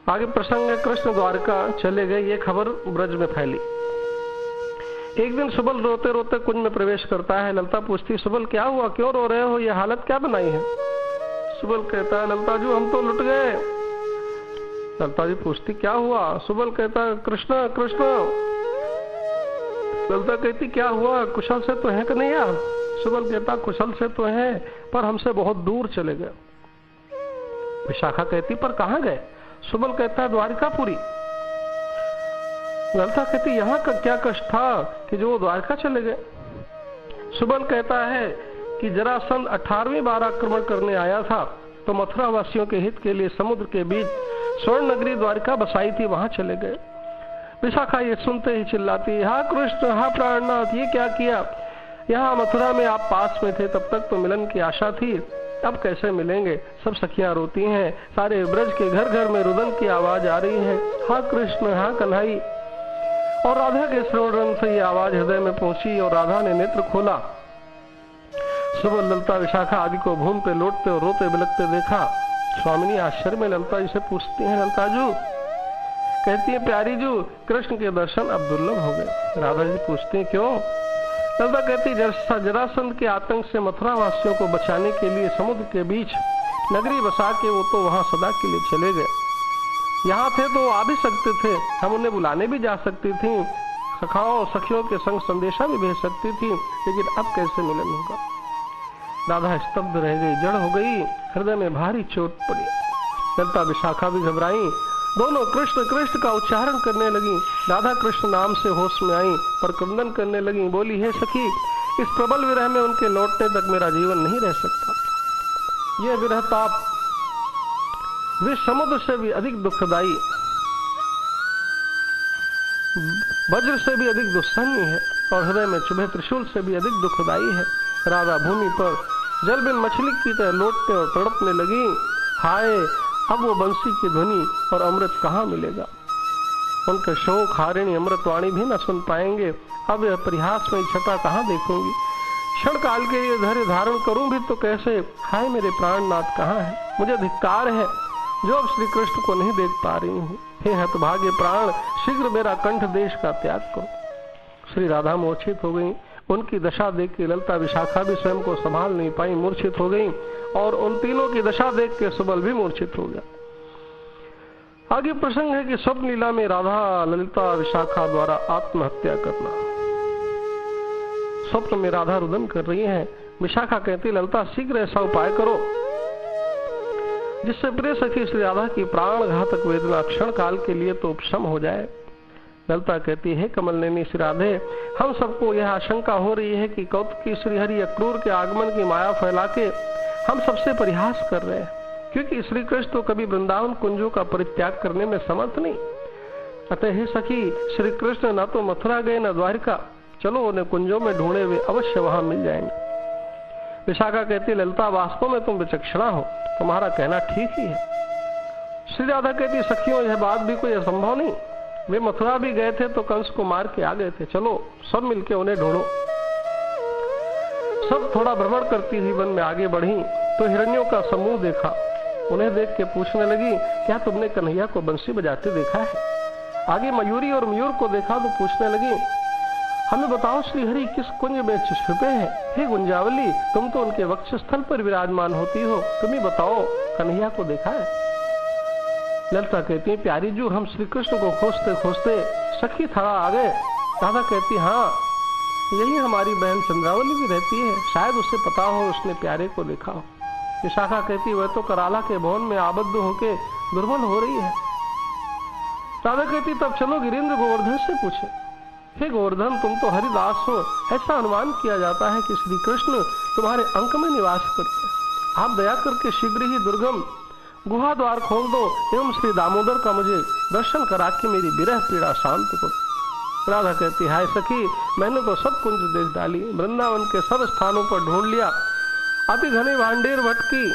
आगे प्रसंग है, कृष्ण द्वारका चले गए, ये खबर ब्रज में फैली। एक दिन सुबल रोते रोते कुंज में प्रवेश करता है। ललिता पूछती, सुबल क्या हुआ, क्यों रो रहे हो, ये हालत क्या बनाई है? सुबल कहता है, ललिता जी हम तो लुट गए। ललिता जी पूछती, क्या हुआ? सुबल कहता है, कृष्ण कृष्ण। ललिता कहती, क्या हुआ, कुशल से तो है कि नहीं यार? सुबल कहता, कुशल से तो है, पर हमसे बहुत दूर चले गए। विशाखा कहती, पर कहां गए? सुबल कहता है, द्वारिकापुरी। ललिता कहती, यहाँ का क्या कष्ट था कि जो द्वारका चले गए? सुबल कहता है कि जरासंध 18वीं बार आक्रमण करने आया था, तो मथुरा वासियों के हित के लिए समुद्र के बीच स्वर्ण नगरी द्वारिका बसाई थी, वहां चले गए। विशाखा ये सुनते ही चिल्लाती, हा कृष्ण, हा प्राणनाथ, ये क्या किया? यहाँ मथुरा में आप पास में थे, तब तक तो मिलन की आशा थी, अब कैसे मिलेंगे? सब सखियां रोती हैं, सारे ब्रज के घर घर में रुदन की आवाज आ रही है, हा कृष्ण, हा कन्हई। और राधा के श्रवण से ये आवाज हृदय में पहुंची और राधा ने नेत्र खोला। सुबह ललिता विशाखा आदि को भूमि पे लौटते और रोते बिलखते देखा। स्वामिनी आश्चर्य में ललिता जी से पूछती हैं, ललिता जू, कहती है, प्यारी जू, कृष्ण के दर्शन अब दुर्लभ हो गए। राधा जी पूछती हैं, क्यों? ललिता कहती, जरासंध के आतंक से मथुरा वासियों को बचाने के लिए समुद्र के बीच नगरी बसा के वो तो वहां सदा के लिए चले गए। यहाँ थे तो आ भी सकते थे, हम उन्हें बुलाने भी जा सकती थी, सखाओं सखियों के संग संदेशा भी भेज सकती थी, लेकिन अब कैसे मिलन होगा? राधा स्तब्ध रह गई, जड़ हो गई, हृदय में भारी चोट पड़ी। ललिता विशाखा भी घबराई, दोनों कृष्ण कृष्ण का उच्चारण करने लगी। राधा कृष्ण नाम से होश में आई, पर क्रंदन करने लगी, बोली, हे सखी, इस प्रबल विरह में उनके लौटने तक मेरा जीवन नहीं रह सकता। यह विरह ताप विष समुद्र से भी अधिक दुखदायी, वज्र से भी अधिक दुस्सहनीय है, और हृदय में चुभे त्रिशूल से भी अधिक दुखदायी है। राधा भूमि पर जल बिन मछली की तरह लौटने और तड़पने लगी। हाय, अब वो बंसी की ध्वनि और अमृत कहाँ मिलेगा? उनका शोक हारिणी अमृतवाणी भी न सुन पाएंगे। अब यह परिहास में छटा कहाँ देखूंगी? क्षण काल के लिए धैर्य धारण करूं भी तो कैसे? हाय, मेरे प्राणनाथ कहाँ है? मुझे धिक्कार है जो अब श्री कृष्ण को नहीं देख पा रही हूँ। हे हतभाग्य प्राण, शीघ्र मेरा कंठ देश का त्याग करो। श्री राधा मूर्छित हो गई। उनकी दशा देख के ललिता विशाखा भी स्वयं को संभाल नहीं पाई, मूर्छित हो गई, और उन तीनों की दशा देख के सुबल भी मूर्छित हो गया। आगे प्रसंग है कि स्वप्न लीला में राधा ललिता विशाखा द्वारा आत्महत्या करना। स्वप्न में राधा रुदन कर रही है। विशाखा कहती, ललिता शीघ्र ऐसा उपाय करो जिससे प्रिय सखी श्री राधा की प्राण घातक वेदना क्षण काल के लिए तो उपशम हो जाए। ललिता कहती है, कमल नैनी श्री राधे, हम सबको यह आशंका हो रही है कि कौतुकी श्रीहरि अक्रूर के आगमन की माया फैला के हम सबसे परिहास कर रहे हैं, क्योंकि श्री कृष्ण तो कभी वृंदावन कुंजों का परित्याग करने में समर्थ नहीं। अतः हे सखी, श्री कृष्ण न तो मथुरा गए न द्वारिका, चलो उन्हें कुंजों में ढूंढे हुए अवश्य वहां मिल जाएंगे। विशाखा कहती, ललिता वास्तव में तुम विचक्षणा हो, तुम्हारा कहना ठीक ही है। श्री राधा कहती, सखियों यह बात भी कोई असंभव नहीं, वे मथुरा भी गए थे तो कंस को मार के आ गए थे, चलो सब मिलके उन्हें ढूंढो। सब थोड़ा भ्रमण करती हुई वन में आगे बढ़ी तो हिरण्यों का समूह देखा। उन्हें देख के पूछने लगी, क्या तुमने कन्हैया को बंसी बजाते देखा है? आगे मयूरी और मयूर को देखा तो पूछने लगी, हमें बताओ श्रीहरि किस कुंज में छुपे हैं? हे गुंजावली, तुम तो उनके वक्षस्थल पर विराजमान होती हो, तुम ही बताओ, कन्हैया को देखा है? ललिता कहती है, प्यारी जू, हम श्री कृष्ण को खोजते खोजते सखी थड़ा आ गए। राधा कहती, हाँ, यही हमारी बहन चंद्रावली भी रहती है, शायद उसे पता हो, उसने प्यारे को देखा हो। विशाखा कहती, वह तो कराला के भवन में आबद्ध होके दुर्बल हो रही है। राधा कहती, तब चलो गिरीन्द्र गोवर्धन से पूछे। हे गोवर्धन, तुम तो हरिदास हो, ऐसा अनुमान किया जाता है कि श्री कृष्ण तुम्हारे अंक में निवास करते हैं। आप दया करके शीघ्र ही दुर्गम गुहा द्वार खोल दो एवं श्री दामोदर का मुझे दर्शन करा के मेरी विरह पीड़ा शांत करो। राधा कहती, हाय सखी, मैंने तो सब कुंज देख डाली, वृंदावन के सब स्थानों पर ढूंढ लिया, अति घने भांडेर भटकी,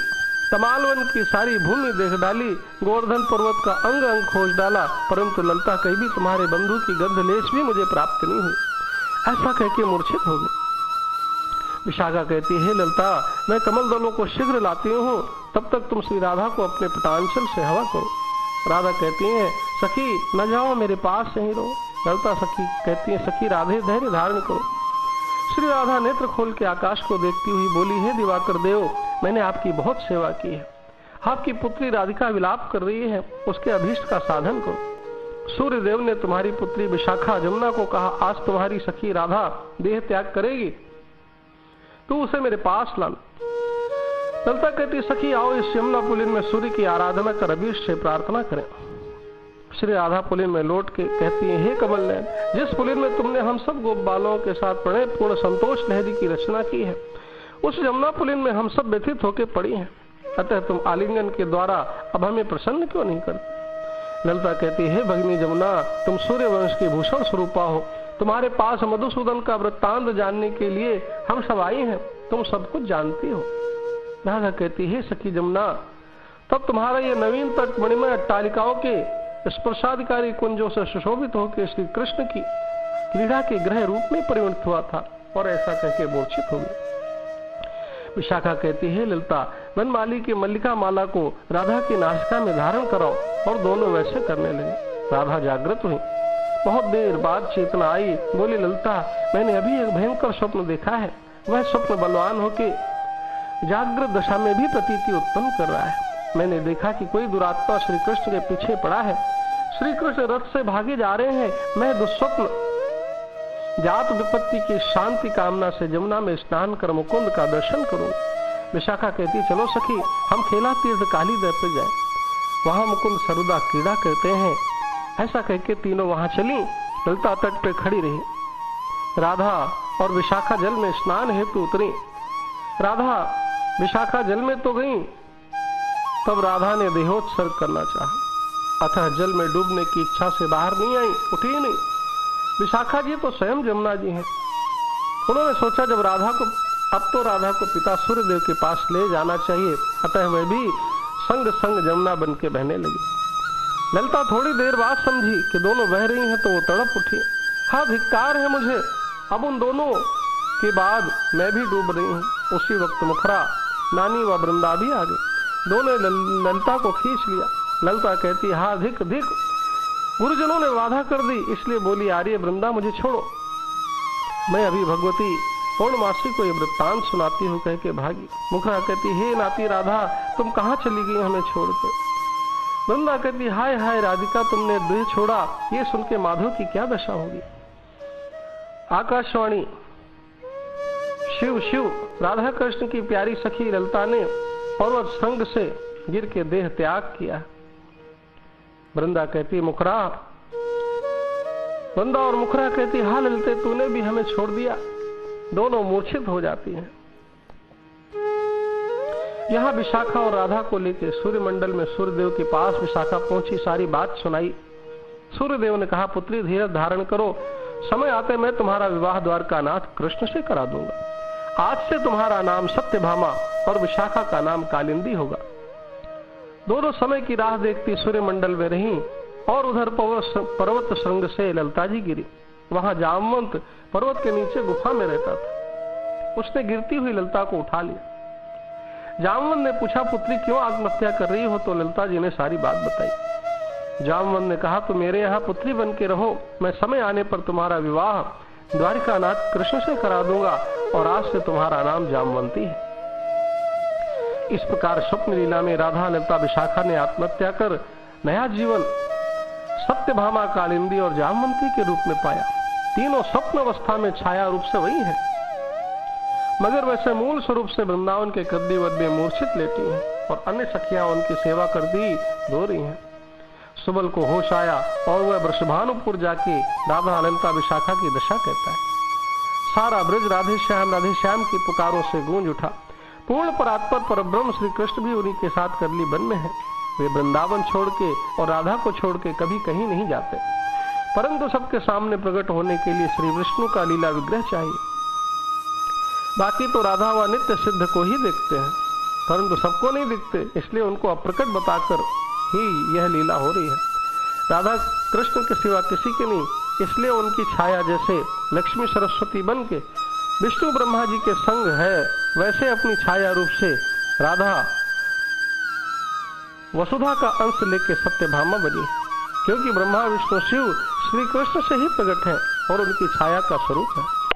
तमालवन की सारी भूमि देख डाली, गोवर्धन पर्वत का अंग अंग खोज डाला, परंतु ललिता कहीं भी तुम्हारे बंधु की गंधलेश भी मुझे प्राप्त नहीं हुई। ऐसा कह के मूर्छित हो गई। विशाखा कहती है, ललिता, मैं कमल दलों को शीघ्र लाती हूँ, तब तक तुम श्री राधा को अपने पटांचल से हवा करो। राधा कहती है सखी न जाओ, मेरे पास यहीं रहो। ललिता सखी कहती है सखी राधे धैर्य धारण करो। श्री राधा नेत्र खोल के आकाश को देखती हुई बोली, हे दिवाकर देव, मैंने आपकी बहुत सेवा की है। आपकी पुत्री राधिका विलाप कर रही है, उसके अभीष्ट का साधन करो। सूर्य देव ने तुम्हारी पुत्री विशाखा जमुना को कहा, आज तुम्हारी सखी राधा देह त्याग करेगी, तू उसे मेरे पास ला। ललिता कहती सखी आओ, इस यमुना पुलिन में सूर्य की आराधना कर अभीष्ट से प्रार्थना करें। श्री राधा पुलिन में लौट के कहती है, हे कमल नयन, जिस पुलिन में तुमने हम सब गोप बालों के साथ प्रणय पूर्ण संतोष लहरी की रचना की है, उस यमुना पुलिन में हम सब व्यथित होकर पड़ी हैं। अतः तुम आलिंगन के द्वारा अब हमें प्रसन्न क्यों नहीं करते? ललिता कहती है, भगिनी जमुना, तुम सूर्य वंश की भूषण स्वरूपा हो, तुम्हारे पास मधुसूदन का वृत्तांत जानने के लिए हम सब आई हैं, तुम सब कुछ जानती हो। राधा कहती है, सखी जमुना, तब तुम्हारा ये नवीन तट मणिमय अट्टालिकाओं के स्पर्शाधिकारी कुंजों से सुशोभित होकर श्री कृष्ण की क्रीड़ा के ग्रह रूप में परिणत हुआ था और ऐसा कहकर मूर्छित हो गई। विशाखा कहती है, ललिता, वनमाली की मल्लिका माला को राधा की नासिका में धारण कराओ, और दोनों वैसे करने लगे। राधा जागृत हुई। बहुत देर बाद चेतना आई, बोली, ललिता, मैंने अभी एक भयंकर स्वप्न देखा है। वह स्वप्न बलवान होके जागृत दशा में भी प्रतीति उत्पन्न कर रहा है। मैंने देखा कि कोई दुरात्मा श्री कृष्ण के पीछे पड़ा है। श्री कृष्ण रथ से भागे जा रहे हैं। मैं दुस्वप्न जात विपत्ति की शांति कामना से जमुना में स्नान कर मुकुंद का दर्शन करूं। विशाखा कहती, चलो सखी, हम खेला तीर्थ काली दर पर जाए, वहां मुकुंद सरुदा क्रीड़ा करते हैं। ऐसा कहकर तीनों वहां चली। ललिता तट पे खड़ी रही। राधा और विशाखा जल में स्नान हेतु उतरी। राधा विशाखा जल में तो गई, तब राधा ने देहोत्सर्ग करना चाहा, अतः जल में डूबने की इच्छा से बाहर नहीं आई, उठी ही नहीं। विशाखा जी तो स्वयं जमुना जी हैं। उन्होंने सोचा जब राधा को अब तो राधा को पिता सूर्यदेव के पास ले जाना चाहिए, अतः वह भी संग संग जमुना बन के बहने लगी। ललिता थोड़ी देर बाद समझी कि दोनों बह रही हैं, तो वो तड़प उठी, हाँ धिक्कार है मुझे, अब उन दोनों के बाद मैं भी डूब रही हूँ। उसी वक्त मुखरा, नानी व वृंदा भी आ गए। दोनों ललिता को खींच लिया। ललिता कहती, हाँ धिक धिक, गुरुजनों ने बाधा कर दी, इसलिए बोली, आर्य वृंदा, मुझे छोड़ो, मैं अभी भगवती पौर्णमासी को ये वृत्तांत सुनाती हूँ, कह के भागी। मुखरा कहती, हे नाती राधा, तुम कहाँ चली गई हमें छोड़ के? वृंदा कहती, हाय हाय राधिका, तुमने देह छोड़ा, ये सुन के माधव की क्या दशा होगी। आकाशवाणी। शिव शिव, राधा कृष्ण की प्यारी सखी ललिता ने पर्वत संग से गिर के देह त्याग किया। वृंदा कहती, मुखरा, वृंदा और मुखरा कहती, हाँ ललिते, तूने भी हमें छोड़ दिया। दोनों मूर्छित हो जाती हैं। यहां विशाखा और राधा को लेकर सूर्यमंडल में सूर्यदेव के पास विशाखा पहुंची, सारी बात सुनाई। सूर्यदेव ने कहा, पुत्री धीरज धारण करो, समय आते मैं तुम्हारा विवाह द्वारकानाथ कृष्ण से करा दूंगा। आज से तुम्हारा नाम सत्यभामा और विशाखा का नाम कालिंदी होगा। दोनों समय की राह देखती सूर्यमंडल में रही, और उधर पर्वत श्रृंग से ललिता जी गिरी। वहां जामवंत पर्वत के नीचे गुफा में रहता था। उसने गिरती हुई ललिता को उठा लिया। जामवंत ने पूछा, पुत्री क्यों आत्महत्या कर रही हो? तो ललिता जी ने सारी बात बताई। जामवंत ने कहा, तुम मेरे यहाँ पुत्री बन के रहो, मैं समय आने पर तुम्हारा विवाह द्वारिकानाथ कृष्ण से करा दूंगा, और आज से तुम्हारा नाम जामवंती है। इस प्रकार स्वप्न लीला में राधा, ललिता, विशाखा ने आत्महत्या कर नया जीवन सत्यभामा, कालिंदी और जामवंती के रूप में पाया। तीनों स्वप्न अवस्था में छाया रूप से वही है, मगर वैसे मूल स्वरूप से वृंदावन के कद्दीवत में मूर्छित लेटी हैं, और अन्य सखियां उनकी सेवा करती रो रही हैं। सुबल को होश आया और वह वृषभानुपुर जाके राधा, ललिता, विशाखा की दशा कहता है। सारा ब्रज राधे श्याम की पुकारों से गूंज उठा। पूर्ण परात्पर परब्रह्म श्री कृष्ण भी उन्हीं के साथ करली वन में है। वे वृंदावन छोड़ के और राधा को छोड़ के कभी कहीं नहीं जाते, परंतु सबके सामने प्रकट होने के लिए श्री विष्णु का लीला विग्रह चाहिए। बाकी तो राधा व नित्य सिद्ध को ही देखते हैं, परंतु सबको नहीं दिखते, इसलिए उनको अप्रकट बताकर ही यह लीला हो रही है। राधा कृष्ण के सिवा किसी की नहीं, इसलिए उनकी छाया जैसे लक्ष्मी सरस्वती बन के विष्णु ब्रह्मा जी के संग है, वैसे अपनी छाया रूप से राधा वसुधा का अंश लेके सत्यभामा बनी, क्योंकि ब्रह्मा विष्णु शिव श्री कृष्ण से ही प्रकट है और उनकी छाया का स्वरूप है।